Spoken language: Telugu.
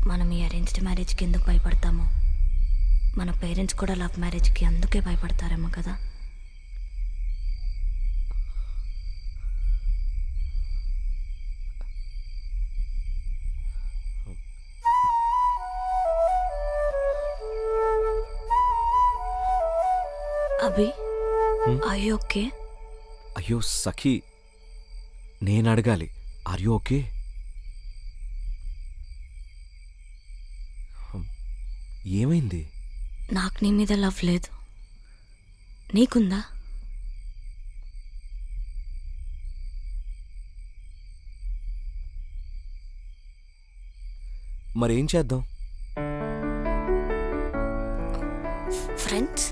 మనం ఈ అరేంజ్డ్ మ్యారేజ్కి ఎందుకు భయపడతామో మన పేరెంట్స్ కూడా లవ్ మ్యారేజ్కి అందుకే భయపడతారేమో కదా. Abhi, are you okay? అయ్యో సఖీ, నేను అడగాలి. Are you okay? ఏమైంది? నాకు నీ మీద లవ్ లేదు, నీకుందా? మరేం చేద్దాం? ఫ్రెండ్స్